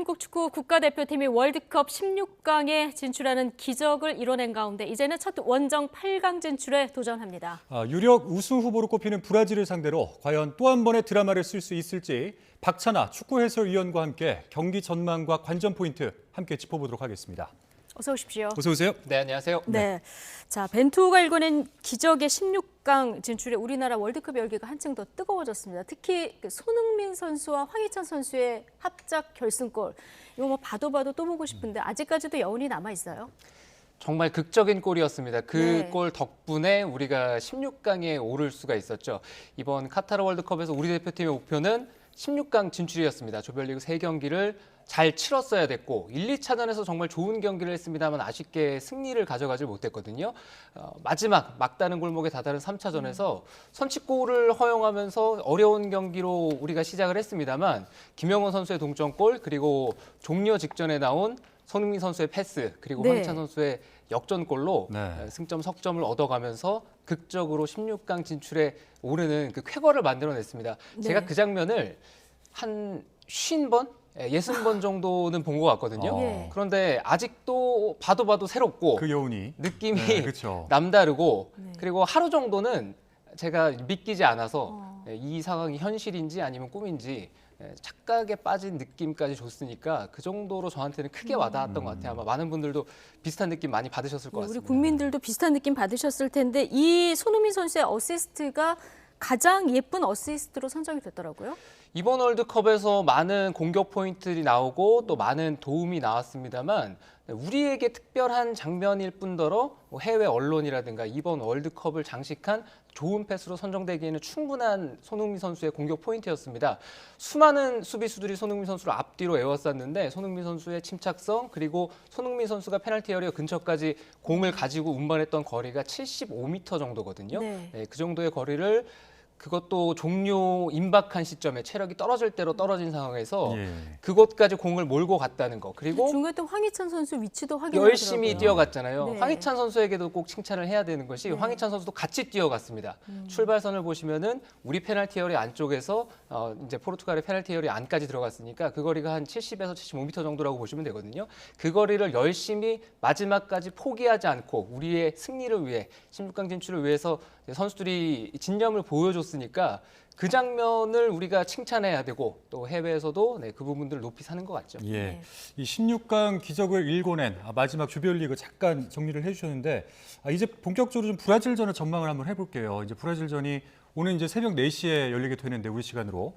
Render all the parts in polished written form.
한국 축구 국가대표팀이 월드컵 16강에 진출하는 기적을 이뤄낸 가운데 이제는 첫 원정 8강 진출에 도전합니다. 유력 우승 후보로 꼽히는 브라질을 상대로 과연 또 한 번의 드라마를 쓸 수 있을지 박찬아 축구 해설위원과 함께 경기 전망과 관전 포인트 함께 짚어보도록 하겠습니다. 어서 오십시오. 어서 오세요. 네, 안녕하세요. 네. 자, 벤투가 일궈낸 기적의 16강 진출에 우리나라 월드컵 열기가 한층 더 뜨거워졌습니다. 특히 손흥민 선수와 황희찬 선수의 합작 결승골. 이거 뭐 봐도 또 보고 싶은데 아직까지도 여운이 남아 있어요. 정말 극적인 골이었습니다. 그 네. 골 덕분에 우리가 16강에 오를 수가 있었죠. 이번 카타르 월드컵에서 우리 대표팀의 목표는 16강 진출이었습니다. 조별리그 3경기를 잘 치렀어야 됐고 1, 2차전에서 정말 좋은 경기를 했습니다만 아쉽게 승리를 가져가지 못했거든요. 마지막 막다른 골목에 다다른 3차전에서 선취골을 허용하면서 어려운 경기로 우리가 시작을 했습니다만 김영원 선수의 동점골 그리고 종료 직전에 나온 손흥민 선수의 패스 그리고 네. 황희찬 선수의 역전골로 네. 승점 석점을 얻어가면서 극적으로 16강 진출에 오르는 그 쾌거를 만들어냈습니다. 네. 제가 그 장면을 한 50번? 60번 정도는 본 것 같거든요. 예. 그런데 아직도 봐도 새롭고 그 여운이. 느낌이 네, 그렇죠. 남다르고 네. 그리고 하루 정도는 제가 믿기지 않아서 어. 이 상황이 현실인지 아니면 꿈인지 착각에 빠진 느낌까지 줬으니까 그 정도로 저한테는 크게 와닿았던 것 같아요. 아마 많은 분들도 비슷한 느낌 많이 받으셨을 것 우리 같습니다. 국민들도 비슷한 느낌 받으셨을 텐데 이 손흥민 선수의 어시스트가 가장 예쁜 어시스트로 선정이 됐더라고요. 이번 월드컵에서 많은 공격 포인트들이 나오고 또 많은 도움이 나왔습니다만 우리에게 특별한 장면일 뿐더러 해외 언론이라든가 이번 월드컵을 장식한 좋은 패스로 선정되기에는 충분한 손흥민 선수의 공격 포인트였습니다. 수많은 수비수들이 손흥민 선수를 앞뒤로 에워쌌는데 손흥민 선수의 침착성 그리고 손흥민 선수가 페널티 에리어 근처까지 공을 가지고 운반했던 거리가 75m 정도거든요. 네. 그 정도의 거리를 그것도 종료 임박한 시점에 체력이 떨어질 대로 떨어진 상황에서 예. 그곳까지 공을 몰고 갔다는 거. 그리고 중간에 또 황희찬 선수 위치도 확인하더라고요. 열심히 뛰어갔잖아요. 네. 황희찬 선수에게도 꼭 칭찬을 해야 되는 것이 네. 황희찬 선수도 같이 뛰어갔습니다. 출발선을 보시면은 우리 페널티 에리어 안쪽에서 이제 포르투갈의 페널티 에리어 안까지 들어갔으니까 그 거리가 한 70에서 75m 정도라고 보시면 되거든요. 그 거리를 열심히 마지막까지 포기하지 않고 우리의 승리를 위해 16강 진출을 위해서 선수들이 진념을 보여줬으니까 그 장면을 우리가 칭찬해야 되고 또 해외에서도 그 부분들을 높이 사는 것 같죠. 예. 네. 이 16강 기적을 일궈낸 마지막 조별리그 잠깐 정리를 해주셨는데 이제 본격적으로 좀 브라질전을 전망을 한번 해볼게요. 이제 브라질전이 오늘 이제 새벽 4시에 열리게 되는데 우리 시간으로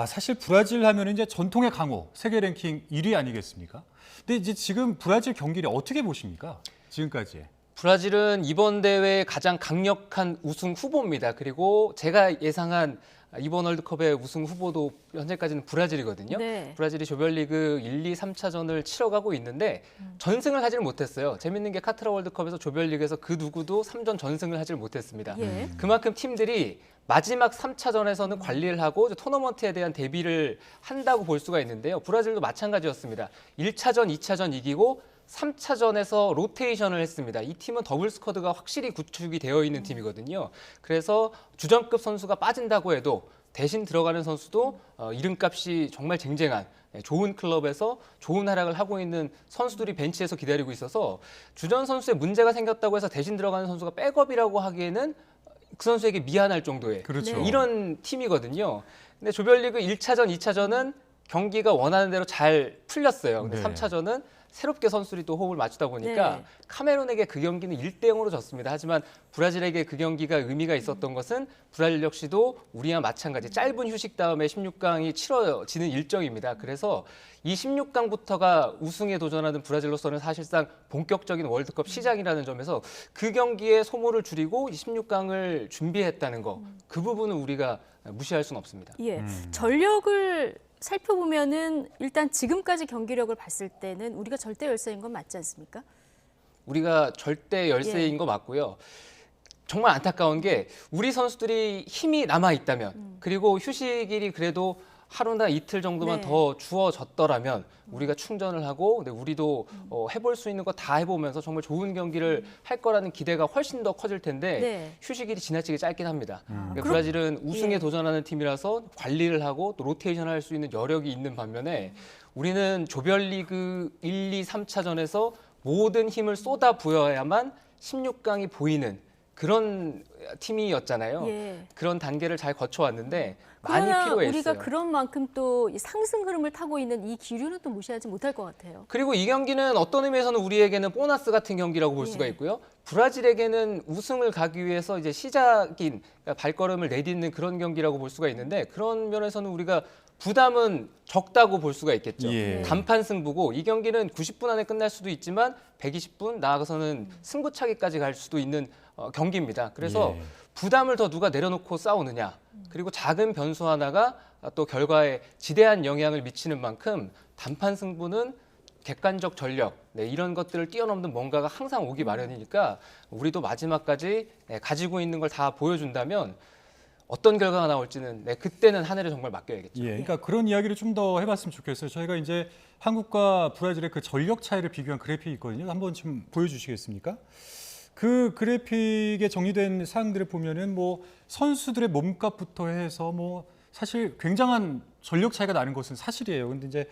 사실 브라질 하면 이제 전통의 강호 세계 랭킹 1위 아니겠습니까? 근데 이제 지금 브라질 경기를 어떻게 보십니까? 지금까지. 브라질은 이번 대회의 가장 강력한 우승 후보입니다. 그리고 제가 예상한 이번 월드컵의 우승 후보도 현재까지는 브라질이거든요. 네. 브라질이 조별리그 1, 2, 3차전을 치러가고 있는데 전승을 하지를 못했어요. 재밌는 게 카타르 월드컵에서 조별리그에서 그 누구도 3전 전승을 하지를 못했습니다. 예. 그만큼 팀들이 마지막 3차전에서는 관리를 하고 토너먼트에 대한 대비를 한다고 볼 수가 있는데요. 브라질도 마찬가지였습니다. 1차전, 2차전 이기고 3차전에서 로테이션을 했습니다. 이 팀은 더블 스쿼드가 확실히 구축이 되어 있는 팀이거든요. 그래서 주전급 선수가 빠진다고 해도 대신 들어가는 선수도 이름값이 정말 쟁쟁한 좋은 클럽에서 좋은 활약을 하고 있는 선수들이 벤치에서 기다리고 있어서 주전 선수에 문제가 생겼다고 해서 대신 들어가는 선수가 백업이라고 하기에는 그 선수에게 미안할 정도의 그렇죠. 네. 이런 팀이거든요. 근데 조별리그 1차전, 2차전은 경기가 원하는 대로 잘 풀렸어요. 근데 네. 3차전은 새롭게 선수들이 또 호흡을 맞추다 보니까 네. 카메룬에게 그 경기는 1대0으로 졌습니다. 하지만 브라질에게 그 경기가 의미가 있었던 것은 브라질 역시도 우리와 마찬가지 짧은 휴식 다음에 16강이 치러지는 일정입니다. 그래서 이 16강부터가 우승에 도전하는 브라질로서는 사실상 본격적인 월드컵 시작이라는 점에서 그 경기에 소모를 줄이고 16강을 준비했다는 거, 그 부분은 우리가 무시할 수는 없습니다. 예. 전력을 살펴보면은 일단 지금까지 경기력을 봤을 때는 우리가 절대 열세인 건 맞지 않습니까? 우리가 절대 열세인 거 맞고요. 정말 안타까운 게 우리 선수들이 힘이 남아 있다면 그리고 휴식일이 그래도 하루나 이틀 정도만 네. 더 주어졌더라면 우리가 충전을 하고 근데 우리도 해볼 수 있는 거 다 해보면서 정말 좋은 경기를 할 거라는 기대가 훨씬 더 커질 텐데 네. 휴식일이 지나치게 짧긴 합니다. 그러니까 그럼- 브라질은 우승에 예. 도전하는 팀이라서 관리를 하고 또 로테이션 할 수 있는 여력이 있는 반면에 우리는 조별리그 1, 2, 3차전에서 모든 힘을 쏟아 부어야만 16강이 보이는 그런 팀이었잖아요. 예. 그런 단계를 잘 거쳐왔는데 많이 그러나 필요했어요. 우리가 그런 만큼 또 이 상승 흐름을 타고 있는 이 기류는 또 무시하지 못할 것 같아요. 그리고 이 경기는 어떤 의미에서는 우리에게는 보너스 같은 경기라고 볼 수가 있고요. 브라질에게는 우승을 가기 위해서 이제 시작인 그러니까 발걸음을 내딛는 그런 경기라고 볼 수가 있는데 그런 면에서는 우리가 부담은 적다고 볼 수가 있겠죠. 예. 단판 승부고 이 경기는 90분 안에 끝날 수도 있지만 120분 나아가서는 승부차기까지 갈 수도 있는 경기입니다. 그래서 예. 부담을 더 누가 내려놓고 싸우느냐 그리고 작은 변수 하나가 또 결과에 지대한 영향을 미치는 만큼 단판 승부는 객관적 전력 이런 것들을 뛰어넘는 뭔가가 항상 오기 마련이니까 우리도 마지막까지 가지고 있는 걸 다 보여준다면 어떤 결과가 나올지는 그때는 하늘에 정말 맡겨야겠죠. 예, 그러니까 그런 이야기를 좀 더 해봤으면 좋겠어요. 저희가 이제 한국과 브라질의 그 전력 차이를 비교한 그래픽이 있거든요. 한번 좀 보여주시겠습니까? 그 그래픽에 정리된 사항들을 보면은 뭐 선수들의 몸값부터 해서 뭐 사실 굉장한 전력 차이가 나는 것은 사실이에요. 근데 이제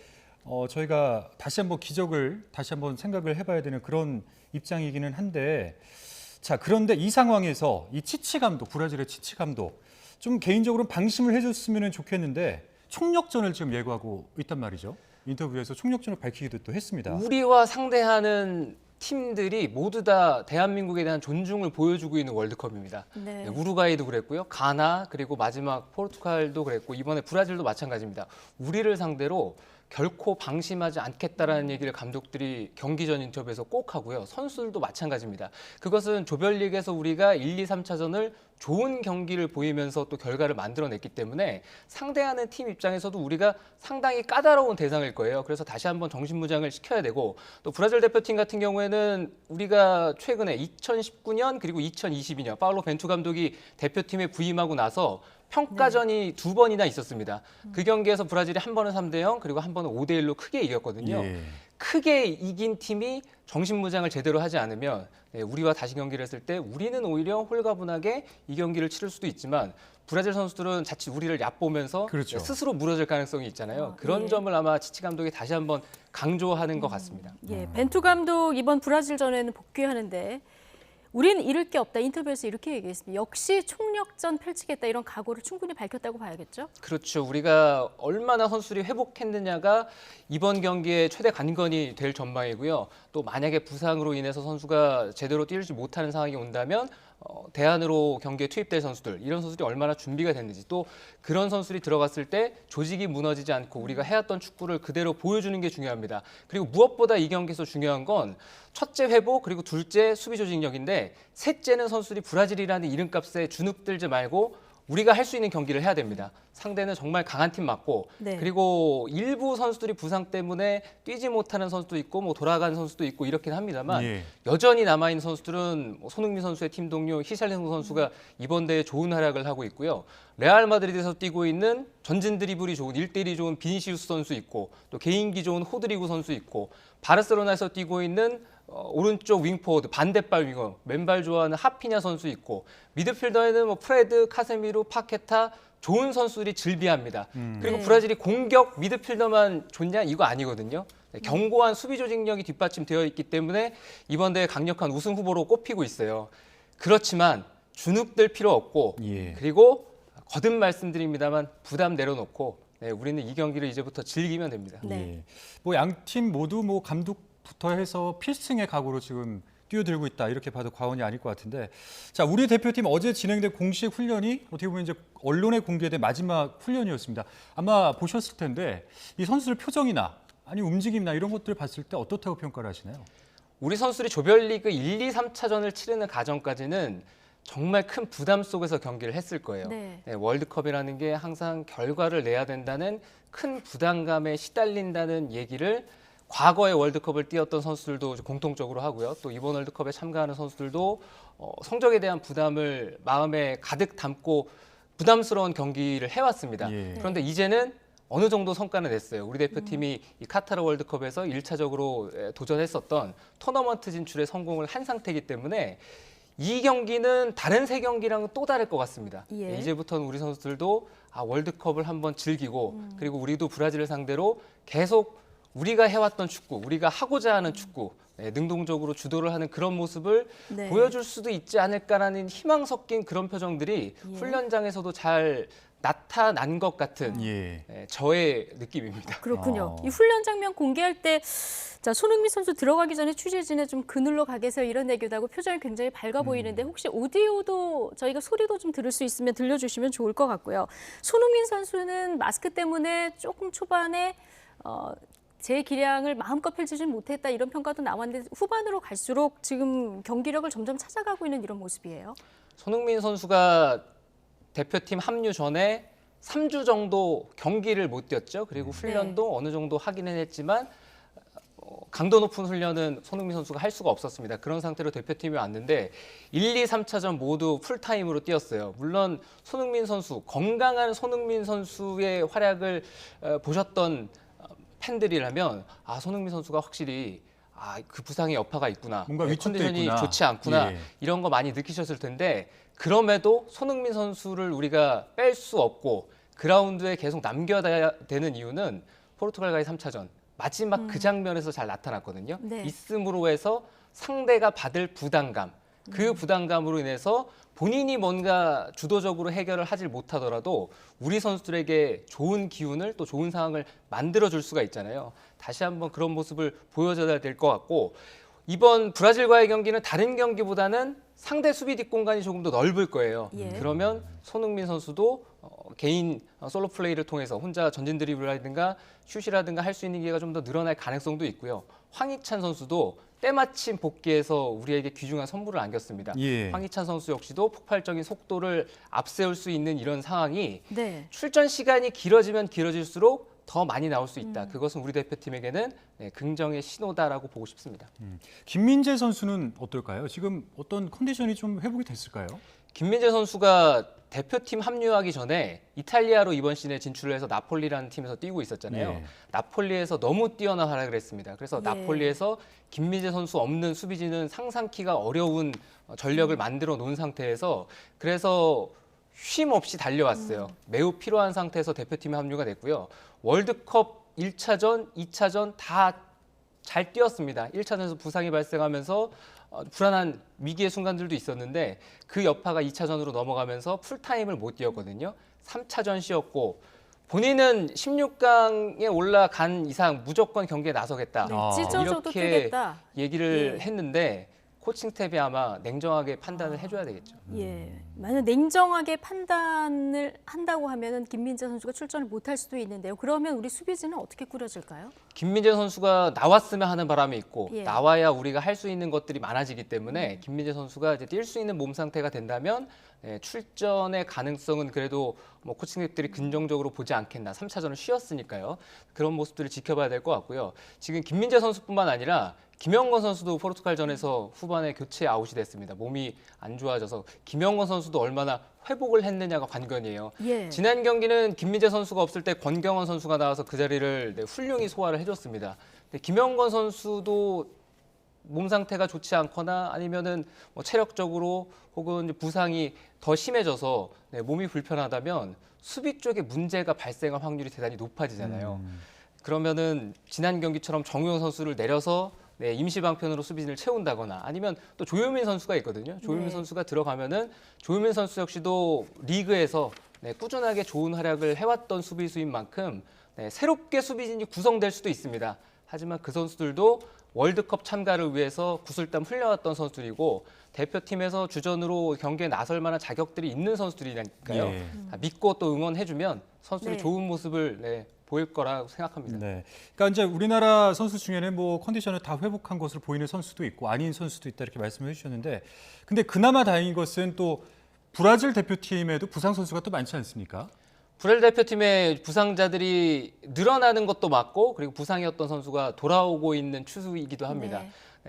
저희가 다시 한번 기적을 다시 한번 생각을 해봐야 되는 그런 입장이기는 한데, 자 그런데 이 상황에서 이 치치 감독, 브라질의 치치 감독 좀 개인적으로 방심을 해줬으면 좋겠는데 총력전을 지금 예고하고 있단 말이죠. 인터뷰에서 총력전을 밝히기도 또 했습니다. 우리와 상대하는 팀들이 모두 다 대한민국에 대한 존중을 보여주고 있는 월드컵입니다. 네. 우루과이도 그랬고요. 가나 그리고 마지막 포르투갈도 그랬고 이번에 브라질도 마찬가지입니다. 우리를 상대로 결코 방심하지 않겠다라는 얘기를 감독들이 경기 전 인터뷰에서 꼭 하고요. 선수들도 마찬가지입니다. 그것은 조별리그에서 우리가 1, 2, 3차전을 좋은 경기를 보이면서 또 결과를 만들어냈기 때문에 상대하는 팀 입장에서도 우리가 상당히 까다로운 대상일 거예요. 그래서 다시 한번 정신무장을 시켜야 되고 또 브라질 대표팀 같은 경우에는 우리가 최근에 2019년 그리고 2022년 파울로 벤투 감독이 대표팀에 부임하고 나서 평가전이 두 번이나 있었습니다. 그 경기에서 브라질이 한 번은 3대0 그리고 한 번은 5대1로 크게 이겼거든요. 예. 크게 이긴 팀이 정신무장을 제대로 하지 않으면 우리와 다시 경기를 했을 때 우리는 오히려 홀가분하게 이 경기를 치를 수도 있지만 브라질 선수들은 자칫 우리를 얕보면서 그렇죠. 스스로 무너질 가능성이 있잖아요. 그런 점을 아마 치치 감독이 다시 한번 강조하는 것 같습니다. 예, 벤투 감독 이번 브라질전에는 복귀하는데 우리는 잃을 게 없다. 인터뷰에서 이렇게 얘기했습니다. 역시 총력전 펼치겠다 이런 각오를 충분히 밝혔다고 봐야겠죠? 그렇죠. 우리가 얼마나 선수들이 회복했느냐가 이번 경기의 최대 관건이 될 전망이고요. 또 만약에 부상으로 인해서 선수가 제대로 뛰지 못하는 상황이 온다면 대안으로 경기에 투입될 선수들, 이런 선수들이 얼마나 준비가 됐는지 또 그런 선수들이 들어갔을 때 조직이 무너지지 않고 우리가 해왔던 축구를 그대로 보여주는 게 중요합니다. 그리고 무엇보다 이 경기에서 중요한 건 첫째 회복 그리고 둘째 수비 조직력인데 셋째는 선수들이 브라질이라는 이름값에 주눅들지 말고 우리가 할 수 있는 경기를 해야 됩니다. 상대는 정말 강한 팀 맞고 네. 그리고 일부 선수들이 부상 때문에 뛰지 못하는 선수도 있고 뭐 돌아간 선수도 있고 이렇긴 합니다만 예. 여전히 남아있는 선수들은 손흥민 선수의 팀 동료 히샬리송 선수가 이번 대회 좋은 활약을 하고 있고요. 레알 마드리드에서 뛰고 있는 전진 드리블이 좋은 1대1이 좋은 비니시우스 선수 있고 또 개인기 좋은 호드리구 선수 있고 바르셀로나에서 뛰고 있는 오른쪽 윙포워드 반대발 윙어 맨발 좋아하는 하피냐 선수 있고 미드필더에는 뭐 프레드, 카세미루, 파케타 좋은 선수들이 즐비합니다. 그리고 네. 브라질이 공격 미드필더만 좋냐 이거 아니거든요. 견고한 수비 조직력이 뒷받침되어 있기 때문에 이번 대회 강력한 우승 후보로 꼽히고 있어요. 그렇지만 주눅들 필요 없고 예. 그리고 거듭 말씀드립니다만 부담 내려놓고 우리는 이 경기를 이제부터 즐기면 됩니다. 네. 예. 뭐 양 팀 모두 뭐 감독부터 해서 필승의 각오로 지금 뛰어들고 있다 이렇게 봐도 과언이 아닐 것 같은데, 자 우리 대표팀 어제 진행된 공식 훈련이 어떻게 보면 이제 언론에 공개된 마지막 훈련이었습니다. 아마 보셨을 텐데 이 선수들 표정이나 아니 움직임이나 이런 것들을 봤을 때 어떻다고 평가를 하시나요? 우리 선수들이 조별리그 1, 2, 3차전을 치르는 과정까지는 정말 큰 부담 속에서 경기를 했을 거예요. 네. 월드컵이라는 게 항상 결과를 내야 된다는 큰 부담감에 시달린다는 얘기를 과거의 월드컵을 뛰었던 선수들도 공통적으로 하고요. 또 이번 월드컵에 참가하는 선수들도 성적에 대한 부담을 마음에 가득 담고 부담스러운 경기를 해왔습니다. 예. 그런데 이제는 어느 정도 성과는 냈어요. 우리 대표팀이 이 카타르 월드컵에서 1차적으로 도전했었던 토너먼트 진출에 성공을 한 상태이기 때문에 이 경기는 다른 세 경기랑은 또 다를 것 같습니다. 예. 이제부터는 우리 선수들도 월드컵을 한번 즐기고 그리고 우리도 브라질을 상대로 계속 우리가 해왔던 축구, 우리가 하고자 하는 축구, 능동적으로 주도를 하는 그런 모습을 네. 보여줄 수도 있지 않을까라는 희망 섞인 그런 표정들이 예. 훈련장에서도 잘 나타난 것 같은 예. 저의 느낌입니다. 그렇군요. 어. 이 훈련 장면 공개할 때 자, 손흥민 선수 들어가기 전에 취재진에 좀 그늘로 가 계세요 이런 얘기도 하고 표정이 굉장히 밝아 보이는데 혹시 오디오도 저희가 소리도 좀 들을 수 있으면 들려주시면 좋을 것 같고요. 손흥민 선수는 마스크 때문에 조금 초반에 제 기량을 마음껏 펼치지 못했다 이런 평가도 나왔는데 후반으로 갈수록 지금 경기력을 점점 찾아가고 있는 이런 모습이에요. 손흥민 선수가 대표팀 합류 전에 3주 정도 경기를 못 뛰었죠. 그리고 훈련도 어느 정도 하기는 했지만 강도 높은 훈련은 손흥민 선수가 할 수가 없었습니다. 그런 상태로 대표팀이 왔는데 1, 2, 3차전 모두 풀타임으로 뛰었어요. 물론 손흥민 선수, 건강한 손흥민 선수의 활약을 보셨던 팬들이라면 손흥민 선수가 확실히 그 부상의 여파가 있구나. 뭔가 위축돼 컨디션이 있구나. 좋지 않구나. 예. 이런 거 많이 느끼셨을 텐데 그럼에도 손흥민 선수를 우리가 뺄 수 없고 그라운드에 계속 남겨야 되는 이유는 포르투갈과의 3차전 마지막 그 장면에서 잘 나타났거든요. 네. 있음으로 해서 상대가 받을 부담감, 그 부담감으로 인해서 본인이 뭔가 주도적으로 해결을 하질 못하더라도 우리 선수들에게 좋은 기운을 또 좋은 상황을 만들어줄 수가 있잖아요. 다시 한번 그런 모습을 보여줘야 될 것 같고 이번 브라질과의 경기는 다른 경기보다는 상대 수비 뒷공간이 조금 더 넓을 거예요. 예. 그러면 손흥민 선수도 개인 솔로 플레이를 통해서 혼자 전진 드리블이라든가 슛이라든가 할 수 있는 기회가 좀 더 늘어날 가능성도 있고요. 황희찬 선수도 때마침 복귀해서 우리에게 귀중한 선물을 안겼습니다. 예. 황희찬 선수 역시도 폭발적인 속도를 앞세울 수 있는 이런 상황이 네. 출전 시간이 길어지면 길어질수록 더 많이 나올 수 있다. 그것은 우리 대표팀에게는 긍정의 신호다라고 보고 싶습니다. 김민재 선수는 어떨까요? 지금 어떤 컨디션이 좀 회복이 됐을까요? 김민재 선수가 대표팀 합류하기 전에 이탈리아로 이번 시즌에 진출을 해서 나폴리라는 팀에서 뛰고 있었잖아요. 예. 나폴리에서 너무 뛰어난 활약을 했습니다. 그래서 예. 나폴리에서 김민재 선수 없는 수비진은 상상키가 어려운 전력을 만들어 놓은 상태에서 그래서 쉼 없이 달려왔어요. 매우 필요한 상태에서 대표팀에 합류가 됐고요. 월드컵 1차전, 2차전 다 잘 뛰었습니다. 1차전에서 부상이 발생하면서 불안한 위기의 순간들도 있었는데 그 여파가 2차전으로 넘어가면서 풀타임을 못 뛰었거든요. 3차전 쉬었고 본인은 16강에 올라간 이상 무조건 경기에 나서겠다. 네, 아. 찢어져도 이렇게 뛰겠다. 얘기를 예. 했는데 코칭 스텝이 아마 냉정하게 판단을 해줘야 되겠죠. 예, 만약 냉정하게 판단을 한다고 하면은 김민재 선수가 출전을 못할 수도 있는데요. 그러면 우리 수비진은 어떻게 꾸려질까요? 김민재 선수가 나왔으면 하는 바람이 있고 예. 나와야 우리가 할 수 있는 것들이 많아지기 때문에 김민재 선수가 이제 뛸 수 있는 몸 상태가 된다면 출전의 가능성은 그래도 뭐 코칭들이 긍정적으로 보지 않겠나. 3차전을 쉬었으니까요. 그런 모습들을 지켜봐야 될 것 같고요. 지금 김민재 선수뿐만 아니라 김영건 선수도 포르투갈전에서 후반에 교체 아웃이 됐습니다. 몸이 안 좋아져서 김영건 선수도 얼마나 회복을 했느냐가 관건이에요. 예. 지난 경기는 김민재 선수가 없을 때 권경원 선수가 나와서 그 자리를 훌륭히 소화를 해줬습니다. 근데 김영건 선수도 몸 상태가 좋지 않거나 아니면은 뭐 체력적으로 혹은 부상이 더 심해져서 몸이 불편하다면 수비 쪽에 문제가 발생할 확률이 대단히 높아지잖아요. 그러면은 지난 경기처럼 정우영 선수를 내려서 임시 방편으로 수비진을 채운다거나 아니면 또 조효민 선수가 있거든요. 조효민 네. 선수가 들어가면은 조효민 선수 역시도 리그에서 꾸준하게 좋은 활약을 해왔던 수비수인 만큼 새롭게 수비진이 구성될 수도 있습니다. 하지만 그 선수들도 월드컵 참가를 위해서 구슬땀 흘려왔던 선수들이고 대표팀에서 주전으로 경기에 나설 만한 자격들이 있는 선수들이니까요. 예. 믿고 또 응원해주면 선수들이 네. 좋은 모습을 보일 거라고 생각합니다. 네. 그러니까 이제 우리나라 선수 중에는 뭐 컨디션을 다 회복한 것으로 보이는 선수도 있고 아닌 선수도 있다 이렇게 말씀을 해주셨는데, 근데 그나마 다행인 것은 또 브라질 대표팀에도 부상 선수가 또 많지 않습니까? 브라질 대표팀의 부상자들이 늘어나는 것도 맞고 그리고 부상이었던 선수가 돌아오고 있는 추세이기도 합니다.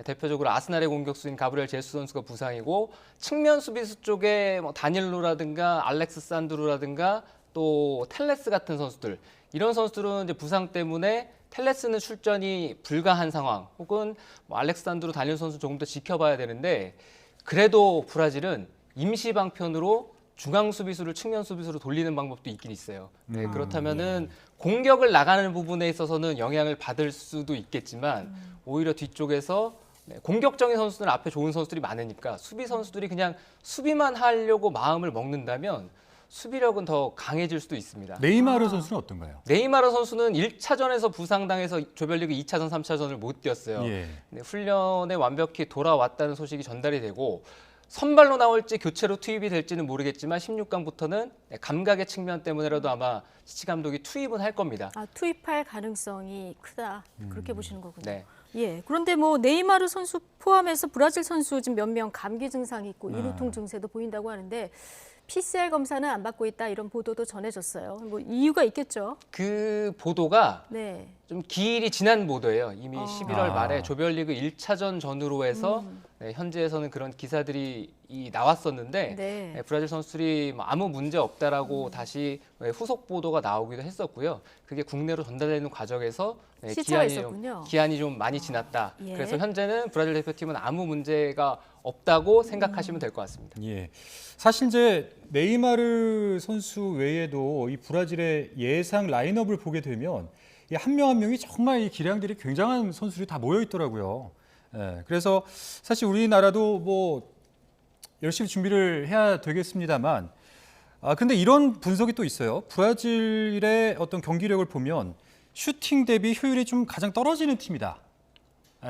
대표적으로 아스날의 공격수인 가브리엘 제수 선수가 부상이고 측면 수비수 쪽에 뭐 다닐로라든가 알렉스 산드로라든가 또 텔레스 같은 선수들 이런 선수들은 이제 부상 때문에 텔레스는 출전이 불가한 상황 혹은 뭐 알렉산드로 다닐 선수 조금 더 지켜봐야 되는데 그래도 브라질은 임시 방편으로 중앙 수비수를 측면 수비수로 돌리는 방법도 있긴 있어요. 네, 그렇다면은 공격을 나가는 부분에 있어서는 영향을 받을 수도 있겠지만 오히려 뒤쪽에서 공격적인 선수들은 앞에 좋은 선수들이 많으니까 수비 선수들이 그냥 수비만 하려고 마음을 먹는다면 수비력은 더 강해질 수도 있습니다. 네이마르 선수는 어떤가요? 네이마르 선수는 1차전에서 부상당해서 조별리그 2차전, 3차전을 못 뛰었어요. 예. 네, 훈련에 완벽히 돌아왔다는 소식이 전달이 되고 선발로 나올지 교체로 투입이 될지는 모르겠지만 16강부터는 감각의 측면 때문에라도 아마 치치 감독이 투입은 할 겁니다. 아, 투입할 가능성이 크다. 그렇게 보시는 거군요. 네. 예. 그런데 뭐 네이마르 선수 포함해서 브라질 선수 지금 몇 명 감기 증상이 있고 인후통 증세도 보인다고 하는데 PCR 검사는 안 받고 있다 이런 보도도 전해졌어요. 뭐 이유가 있겠죠. 그 보도가 네. 좀 기일이 지난 보도예요. 이미 11월 아. 말에 조별리그 1차전 전후로 해서 네, 현지에서는 그런 기사들이 나왔었는데 네. 네, 브라질 선수들이 뭐 아무 문제 없다라고 다시 후속 보도가 나오기도 했었고요. 그게 국내로 전달되는 과정에서 네, 시차가 있었군요. 기한이 좀 많이 지났다. 예. 그래서 현재는 브라질 대표팀은 아무 문제가 없다고 생각하시면 될 것 같습니다. 예. 사실 이제 네이마르 선수 외에도 이 브라질의 예상 라인업을 보게 되면 한 명 한 명이 정말 이 기량들이 굉장한 선수들이 다 모여 있더라고요. 예. 그래서 사실 우리나라도 뭐 열심히 준비를 해야 되겠습니다만, 근데 이런 분석이 또 있어요. 브라질의 어떤 경기력을 보면 슈팅 대비 효율이 좀 가장 떨어지는 팀이다.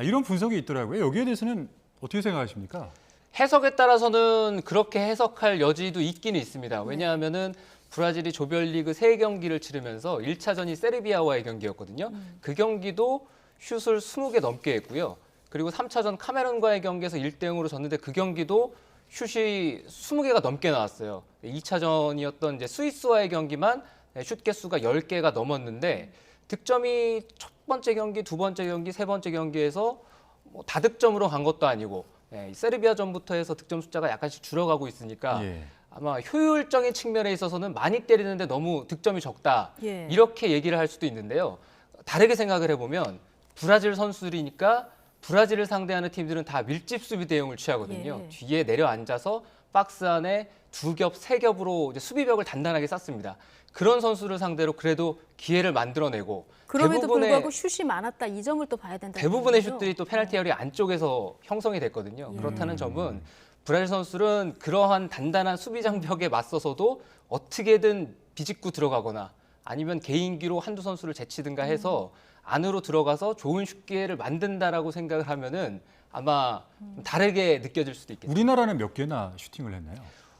이런 분석이 있더라고요. 여기에 대해서는 어떻게 생각하십니까? 해석에 따라서는 그렇게 해석할 여지도 있기는 있습니다. 왜냐하면은 브라질이 조별리그 3경기를 치르면서 1차전이 세르비아와의 경기였거든요. 그 경기도 슛을 20개 넘게 했고요. 그리고 3차전 카메룬과의 경기에서 1대0으로 졌는데 그 경기도 슛이 20개가 넘게 나왔어요. 2차전이었던 이제 스위스와의 경기만 슛 개수가 10개가 넘었는데 득점이 첫 번째 경기, 두 번째 경기, 세 번째 경기에서 뭐 다득점으로 간 것도 아니고 세르비아전부터 해서 득점 숫자가 약간씩 줄어가고 있으니까 예. 아마 효율적인 측면에 있어서는 많이 때리는데 너무 득점이 적다. 예. 이렇게 얘기를 할 수도 있는데요. 다르게 생각을 해보면 브라질 선수들이니까 브라질을 상대하는 팀들은 다 밀집 수비 대응을 취하거든요. 예. 뒤에 내려앉아서 박스 안에 2겹, 3겹으로 이제 수비벽을 단단하게 쌓습니다. 그런 선수를 상대로 그래도 기회를 만들어내고 그럼에도 대부분의 불구하고 슛이 많았다. 이 점을 또 봐야 된다. 대부분의 슛들이 또 페널티 에리어 안쪽에서 형성이 됐거든요. 그렇다는 점은 브라질 선수들은 그러한 단단한 수비 장벽에 맞서서도 어떻게든 비집고 들어가거나 아니면 개인기로 한두 선수를 제치든가 해서 안으로 들어가서 좋은 슛 기회를 만든다라고 생각을 하면은 아마 좀 다르게 느껴질 수도 있겠죠. 우리나라는 몇 개나 슈팅을 했나요?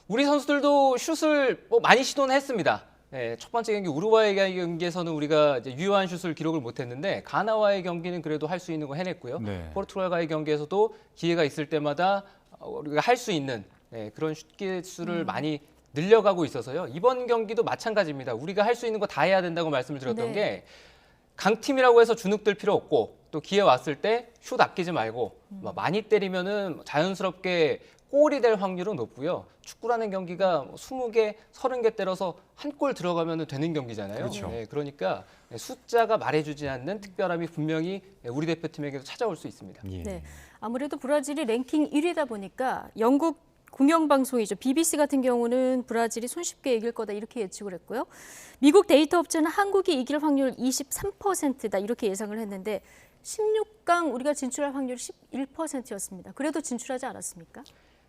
우리 선수들도 슛을 뭐 많이 시도는 했습니다. 네, 첫 번째 경기 우루과이 경기에서는 우리가 이제 유효한 슛을 기록을 못했는데 가나와의 경기는 그래도 할 수 있는 거 해냈고요. 네. 포르투갈과의 경기에서도 기회가 있을 때마다 우리가 할 수 있는 그런 슛 기수를 많이 늘려가고 있어서요. 이번 경기도 마찬가지입니다. 우리가 할 수 있는 거 다 해야 된다고 말씀을 드렸던 네. 게 강팀이라고 해서 주눅들 필요 없고 또 기회 왔을 때 슛 아끼지 말고 많이 때리면은 자연스럽게 골이 될 확률은 높고요. 축구라는 경기가 20개, 30개 때려서 한 골 들어가면 되는 경기잖아요. 그렇죠. 네, 그러니까 숫자가 말해주지 않는 특별함이 분명히 우리 대표팀에게도 찾아올 수 있습니다. 예. 네. 아무래도 브라질이 랭킹 1위다 보니까 영국 공영방송이죠. BBC 같은 경우는 브라질이 손쉽게 이길 거다 이렇게 예측을 했고요. 미국 데이터 업체는 한국이 이길 확률 23%다 이렇게 예상을 했는데 16강 우리가 진출할 확률 11%였습니다. 그래도 진출하지 않았습니까?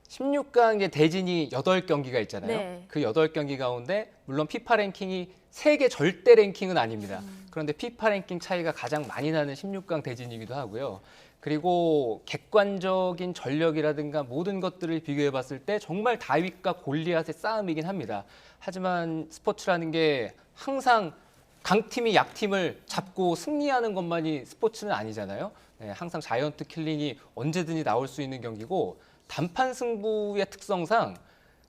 16강의 대진이 8경기가 있잖아요. 네. 그 8경기 가운데 물론 피파 랭킹이 세계 절대 랭킹은 아닙니다. 그런데 피파 랭킹 차이가 가장 많이 나는 16강 대진이기도 하고요. 그리고 객관적인 전력이라든가 모든 것들을 비교해 봤을 때 정말 다윗과 골리앗의 싸움이긴 합니다. 하지만 스포츠라는 게 항상 강팀이 약팀을 잡고 승리하는 것만이 스포츠는 아니잖아요. 네, 항상 자이언트 킬링이 언제든지 나올 수 있는 경기고 단판 승부의 특성상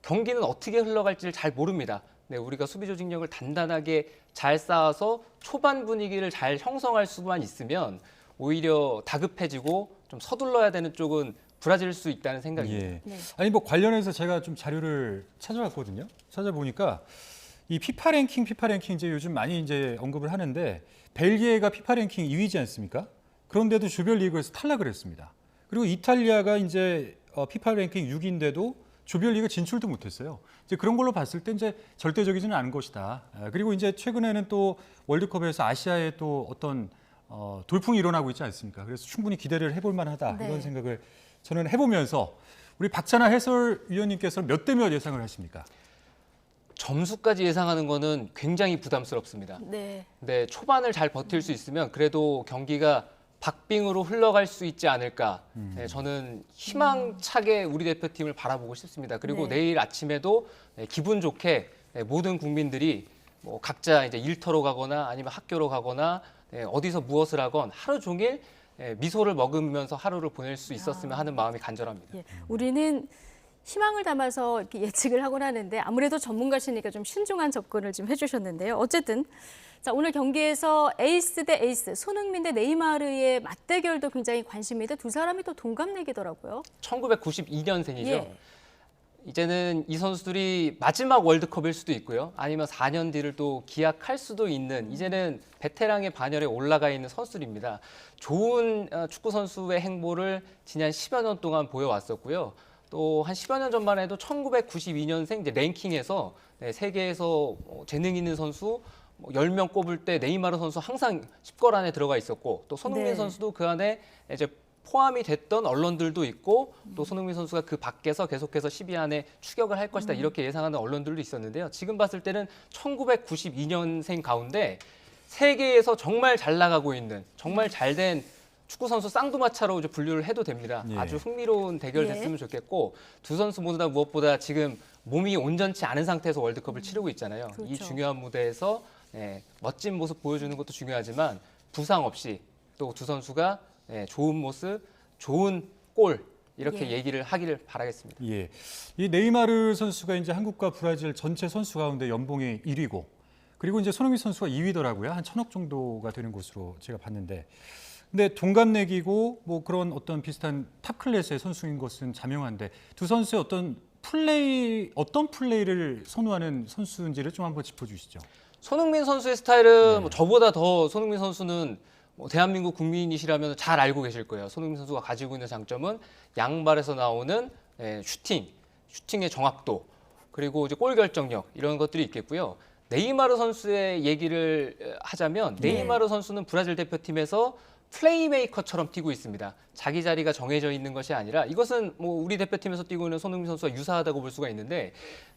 경기는 어떻게 흘러갈지를 잘 모릅니다. 네, 우리가 수비 조직력을 단단하게 잘 쌓아서 초반 분위기를 잘 형성할 수만 있으면 오히려 다급해지고 좀 서둘러야 되는 쪽은 브라질일 수 있다는 생각입니다. 예. 네. 아니 뭐 관련해서 제가 좀 자료를 찾아봤거든요. 찾아보니까 이 피파 랭킹 이제 요즘 많이 이제 언급을 하는데 벨기에가 피파 랭킹 2위지 않습니까? 그런데도 조별리그에서 탈락을 했습니다. 그리고 이탈리아가 이제 피파 랭킹 6위인데도 조별리그 진출도 못했어요. 이제 그런 걸로 봤을 때 이제 절대적이지는 않은 것이다. 그리고 이제 최근에는 또 월드컵에서 아시아에 또 어떤 돌풍이 일어나고 있지 않습니까? 그래서 충분히 기대를 해볼 만하다 네. 이런 생각을 저는 해보면서 우리 박찬하 해설위원님께서는 몇 대 몇 예상을 하십니까? 점수까지 예상하는 거는 굉장히 부담스럽습니다. 네. 네, 초반을 잘 버틸 수 있으면 그래도 경기가 박빙으로 흘러갈 수 있지 않을까. 네, 저는 희망차게 우리 대표팀을 바라보고 싶습니다. 그리고 네. 내일 아침에도 기분 좋게 모든 국민들이 뭐 각자 이제 일터로 가거나 아니면 학교로 가거나 어디서 무엇을 하건 하루 종일 미소를 머금으면서 하루를 보낼 수 있었으면 하는 마음이 간절합니다. 예. 우리는 희망을 담아서 이렇게 예측을 하곤 하는데 아무래도 전문가시니까 좀 신중한 접근을 좀 해주셨는데요. 어쨌든 자, 오늘 경기에서 에이스 대 에이스, 손흥민 대 네이마르의 맞대결도 굉장히 관심인데 두 사람이 또 동갑내기더라고요. 1992년생이죠. 예. 이제는 이 선수들이 마지막 월드컵일 수도 있고요. 아니면 4년 뒤를 또 기약할 수도 있는 이제는 베테랑의 반열에 올라가 있는 선수들입니다. 좋은 축구 선수의 행보를 지난 10여 년 동안 보여왔었고요. 또 한 10여 년 전만 해도 1992년생 이제 랭킹에서 세계에서 재능 있는 선수 10명 꼽을 때 네이마르 선수 항상 10권 안에 들어가 있었고 또 손흥민 네. 선수도 그 안에 이제 포함이 됐던 언론들도 있고 또 손흥민 선수가 그 밖에서 계속해서 10위 안에 추격을 할 것이다 이렇게 예상하는 언론들도 있었는데요. 지금 봤을 때는 1992년생 가운데 세계에서 정말 잘 나가고 있는 정말 잘된 축구 선수 쌍두마차로 이제 분류를 해도 됩니다. 예. 아주 흥미로운 대결 예. 됐으면 좋겠고 두 선수 모두 다 무엇보다 지금 몸이 온전치 않은 상태에서 월드컵을 치르고 있잖아요. 이 그렇죠. 중요한 무대에서 멋진 모습 보여주는 것도 중요하지만 부상 없이 또 두 선수가 좋은 모습, 좋은 골 이렇게 예. 얘기를 하기를 바라겠습니다. 예. 이 네이마르 선수가 이제 한국과 브라질 전체 선수 가운데 연봉이 1위고 그리고 이제 손흥민 선수가 2위더라고요. 한 1,000억 정도가 되는 것으로 제가 봤는데. 근데 동갑내기고 뭐 그런 어떤 비슷한 탑 클래스의 선수인 것은 자명한데 두 선수의 어떤 플레이를 선호하는 선수인지를 좀 한번 짚어주시죠. 손흥민 선수의 스타일은 네. 뭐 저보다 더 손흥민 선수는 뭐 대한민국 국민이시라면 잘 알고 계실 거예요. 손흥민 선수가 가지고 있는 장점은 양발에서 나오는 슈팅의 정확도, 그리고 이제 골 결정력 이런 것들이 있겠고요. 네이마르 선수의 얘기를 하자면 네. 네이마르 선수는 브라질 대표팀에서 플레이메이커처럼 뛰고 있습니다. 자기 자리가 정해져 있는 것이 아니라 이것은 뭐 우리 대표팀에서 뛰고 있는 손흥민 선수와 유사하다고 볼 수가 있는데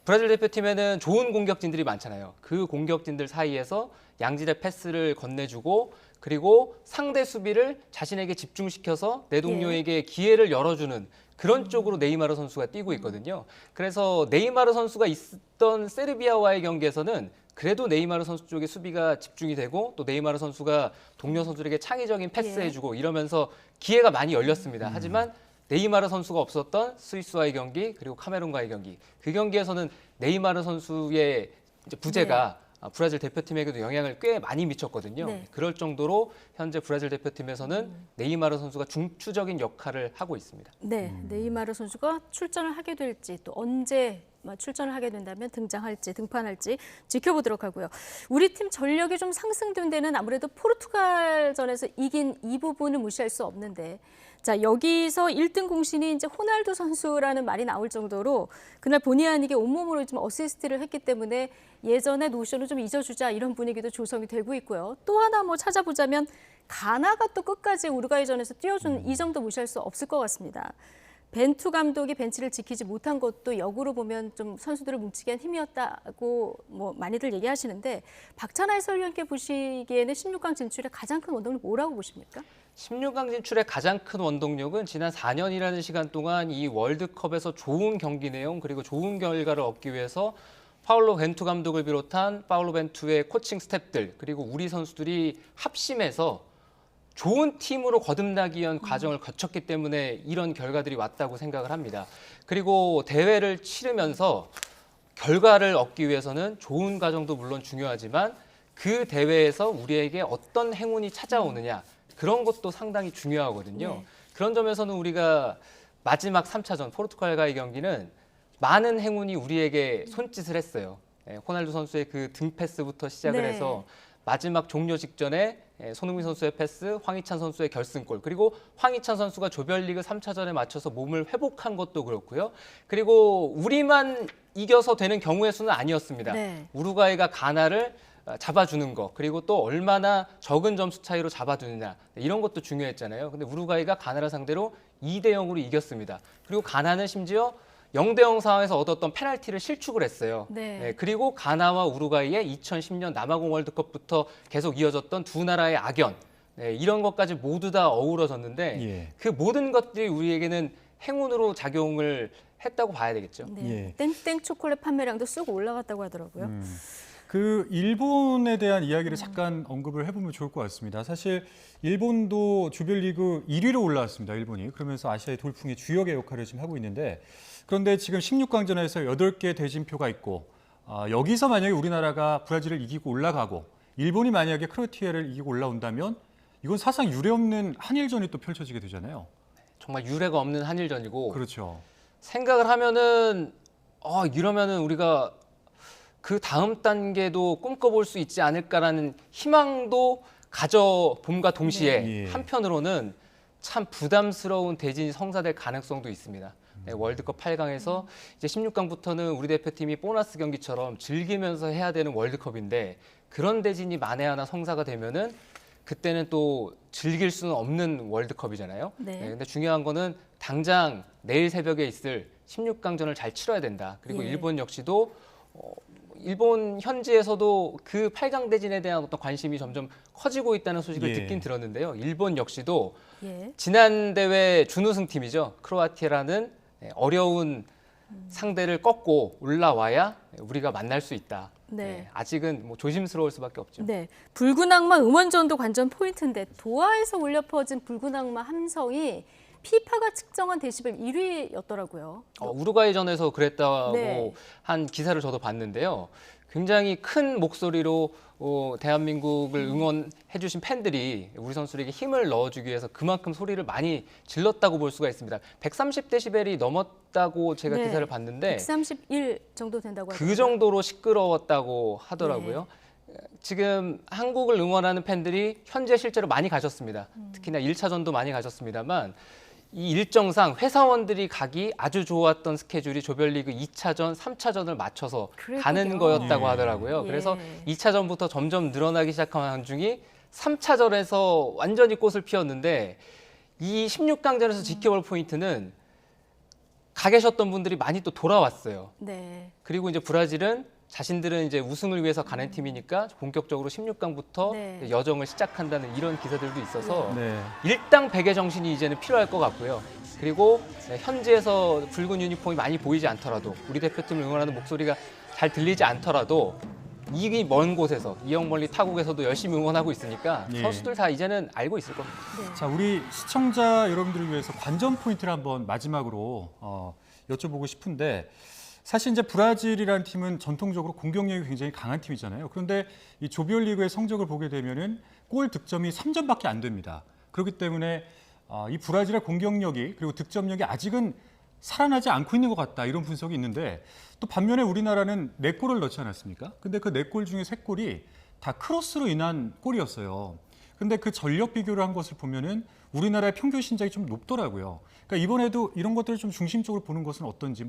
브라질 대표팀에는 좋은 공격진들이 많잖아요. 그 공격진들 사이에서 양질의 패스를 건네주고 그리고 상대 수비를 자신에게 집중시켜서 내 동료에게 기회를 열어주는 그런 쪽으로 네이마르 선수가 뛰고 있거든요. 그래서 네이마르 선수가 있던 세르비아와의 경기에서는 그래도 네이마르 선수 쪽에 수비가 집중이 되고 또 네이마르 선수가 동료 선수들에게 창의적인 패스해주고 이러면서 기회가 많이 열렸습니다. 하지만 네이마르 선수가 없었던 스위스와의 경기 그리고 카메룬과의 경기 그 경기에서는 네이마르 선수의 이제 부재가 브라질 대표팀에게도 영향을 꽤 많이 미쳤거든요. 네. 그럴 정도로 현재 브라질 대표팀에서는 네이마르 선수가 중추적인 역할을 하고 있습니다. 네, 네이마르 선수가 출전을 하게 될지 또 언제 출전을 하게 된다면 등장할지 등판할지 지켜보도록 하고요. 우리 팀 전력이 좀 상승된 데는 아무래도 포르투갈전에서 이긴 이 부분을 무시할 수 없는데 자 여기서 1등 공신이 이제 호날두 선수라는 말이 나올 정도로 그날 본의 아니게 온몸으로 좀 어시스트를 했기 때문에 예전의 노션을 좀 잊어주자 이런 분위기도 조성이 되고 있고요. 또 하나 뭐 찾아보자면 가나가 또 끝까지 우루과이전에서 뛰어준 이 점도 무시할 수 없을 것 같습니다. 벤투 감독이 벤치를 지키지 못한 것도 역으로 보면 좀 선수들을 뭉치게 한 힘이었다고 뭐 많이들 얘기하시는데 박찬하 해설위원께 보시기에는 16강 진출의 가장 큰 원동력 뭐라고 보십니까? 16강 진출의 가장 큰 원동력은 지난 4년이라는 시간 동안 이 월드컵에서 좋은 경기 내용 그리고 좋은 결과를 얻기 위해서 파울로 벤투 감독을 비롯한 파울로 벤투의 코칭 스태프들 그리고 우리 선수들이 합심해서 좋은 팀으로 거듭나기 위한 과정을 거쳤기 때문에 이런 결과들이 왔다고 생각을 합니다. 그리고 대회를 치르면서 결과를 얻기 위해서는 좋은 과정도 물론 중요하지만 그 대회에서 우리에게 어떤 행운이 찾아오느냐 그런 것도 상당히 중요하거든요. 네. 그런 점에서는 우리가 마지막 3차전 포르투갈과의 경기는 많은 행운이 우리에게 손짓을 했어요. 호날두 선수의 그 등 패스부터 시작을 네. 해서 마지막 종료 직전에 손흥민 선수의 패스, 황희찬 선수의 결승골, 그리고 황희찬 선수가 조별리그 3차전에 맞춰서 몸을 회복한 것도 그렇고요. 그리고 우리만 이겨서 되는 경우의 수는 아니었습니다. 네. 우루과이가 가나를 잡아주는 거, 그리고 또 얼마나 적은 점수 차이로 잡아주느냐, 이런 것도 중요했잖아요. 근데 우루과이가 가나를 상대로 2대 0으로 이겼습니다. 그리고 가나는 심지어 0대 0 상황에서 얻었던 페널티를 실축을 했어요. 네. 그리고 가나와 우루과이의 2010년 남아공 월드컵부터 계속 이어졌던 두 나라의 악연, 이런 것까지 모두 다 어우러졌는데 예. 그 모든 것들이 우리에게는 행운으로 작용을 했다고 봐야 되겠죠. 네. 예. 땡땡 초콜릿 판매량도 쑥 올라갔다고 하더라고요. 그 일본에 대한 이야기를 잠깐 언급을 해보면 좋을 것 같습니다. 사실 일본도 조별리그 1위로 올라왔습니다. 일본이. 그러면서 아시아의 돌풍의 주역의 역할을 지금 하고 있는데, 그런데 지금 16강전에서 8개 대진표가 있고, 여기서 만약에 우리나라가 브라질을 이기고 올라가고 일본이 만약에 크로아티아를 이기고 올라온다면 이건 사상 유례없는 한일전이 또 펼쳐지게 되잖아요. 정말 유례가 없는 한일전이고, 그렇죠. 생각을 하면은 이러면은 우리가 그 다음 단계도 꿈꿔볼 수 있지 않을까라는 희망도 가져봄과 동시에 네. 예. 한편으로는 참 부담스러운 대진이 성사될 가능성도 있습니다. 월드컵 8강에서 이제 16강부터는 우리 대표팀이 보너스 경기처럼 즐기면서 해야 되는 월드컵인데, 그런 대진이 만에 하나 성사가 되면은 그때는 또 즐길 수는 없는 월드컵이잖아요. 네. 근데 중요한 거는 당장 내일 새벽에 있을 16강전을 잘 치러야 된다. 그리고 예. 일본 역시도 일본 현지에서도 그 8강 대진에 대한 어떤 관심이 점점 커지고 있다는 소식을 예. 듣긴 들었는데요. 일본 역시도 예. 지난 대회 준우승 팀이죠. 크로아티아라는 어려운 상대를 꺾고 올라와야 우리가 만날 수 있다. 네. 아직은 뭐 조심스러울 수밖에 없죠. 네, 붉은 악마 응원전도 관전 포인트인데 도하에서 울려 퍼진 붉은 악마 함성이 피파가 측정한 데시벨 1위였더라고요. 우루과이전에서 그랬다고 네. 한 기사를 저도 봤는데요. 굉장히 큰 목소리로 대한민국을 응원해 주신 팬들이 우리 선수들에게 힘을 넣어주기 위해서 그만큼 소리를 많이 질렀다고 볼 수가 있습니다. 130데시벨이 넘었다고 제가 네, 기사를 봤는데 131 정도 된다고 하더라고요. 그 정도로 시끄러웠다고 하더라고요. 지금 한국을 응원하는 팬들이 현재 실제로 많이 가셨습니다. 특히나 1차전도 많이 가셨습니다만 이 일정상 회사원들이 가기 아주 좋았던 스케줄이 조별리그 2차전, 3차전을 맞춰서 그랬군요. 가는 거였다고 예. 하더라고요. 예. 그래서 2차전부터 점점 늘어나기 시작한 와중에 3차전에서 완전히 꽃을 피웠는데, 이 16강전에서 지켜볼 포인트는 가 계셨던 분들이 많이 또 돌아왔어요. 네. 그리고 이제 브라질은 자신들은 이제 우승을 위해서 가는 팀이니까 본격적으로 16강부터 네. 여정을 시작한다는 이런 기사들도 있어서 네. 일당백의 정신이 이제는 필요할 것 같고요. 그리고 현지에서 붉은 유니폼이 많이 보이지 않더라도, 우리 대표팀을 응원하는 목소리가 잘 들리지 않더라도 이 먼 곳에서 이영멀리 타국에서도 열심히 응원하고 있으니까 예. 선수들 다 이제는 알고 있을 겁니다. 네. 자, 우리 시청자 여러분들을 위해서 관전 포인트를 한번 마지막으로 여쭤보고 싶은데, 사실 이제 브라질이라는 팀은 전통적으로 공격력이 굉장히 강한 팀이잖아요. 그런데 이 조별리그의 성적을 보게 되면은 골 득점이 3점밖에 안 됩니다. 그렇기 때문에 이 브라질의 공격력이, 그리고 득점력이 아직은 살아나지 않고 있는 것 같다, 이런 분석이 있는데, 또 반면에 우리나라는 4골을 넣지 않았습니까? 근데 그 4골 중에 3골이 다 크로스로 인한 골이었어요. 근데 그 전력 비교를 한 것을 보면은 우리나라의 평균 신장이 좀 높더라고요. 그러니까 이번에도 이런 것들을 좀 중심적으로 보는 것은 어떤지,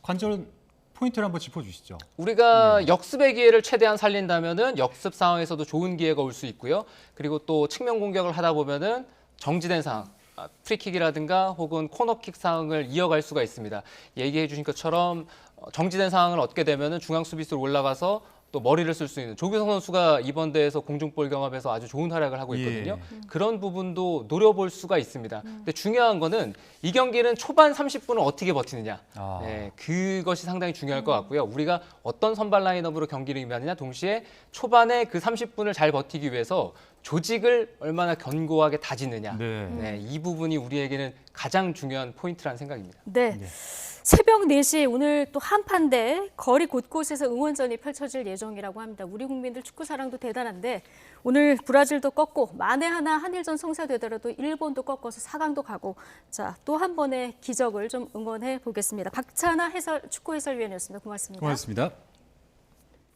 관전 포인트를 한번 짚어주시죠. 우리가 역습의 기회를 최대한 살린다면은 역습 상황에서도 좋은 기회가 올 수 있고요. 그리고 또 측면 공격을 하다 보면은 정지된 상황, 프리킥이라든가 혹은 코너킥 상황을 이어갈 수가 있습니다. 얘기해 주신 것처럼 정지된 상황을 얻게 되면은 중앙 수비수로 올라가서 또 머리를 쓸 수 있는 조규성 선수가 이번 대회에서 공중볼 경합에서 아주 좋은 활약을 하고 있거든요. 그런 부분도 노려볼 수가 있습니다. 근데 중요한 거는 이 경기는 초반 30분을 어떻게 버티느냐. 네, 그것이 상당히 중요할 것 같고요. 우리가 어떤 선발 라인업으로 경기를 임하느냐, 동시에 초반에 그 30분을 잘 버티기 위해서 조직을 얼마나 견고하게 다지느냐. 네. 이 부분이 우리에게는 가장 중요한 포인트라는 생각입니다. 네. 새벽 4시 오늘 또 한판대 거리 곳곳에서 응원전이 펼쳐질 예정이라고 합니다. 우리 국민들 축구 사랑도 대단한데 오늘 브라질도 꺾고 만에 하나 한일전 성사되더라도 일본도 꺾어서 4강도 가고, 자, 또 한 번의 기적을 좀 응원해 보겠습니다. 박찬아 축구 해설위원이었습니다. 고맙습니다. 고맙습니다.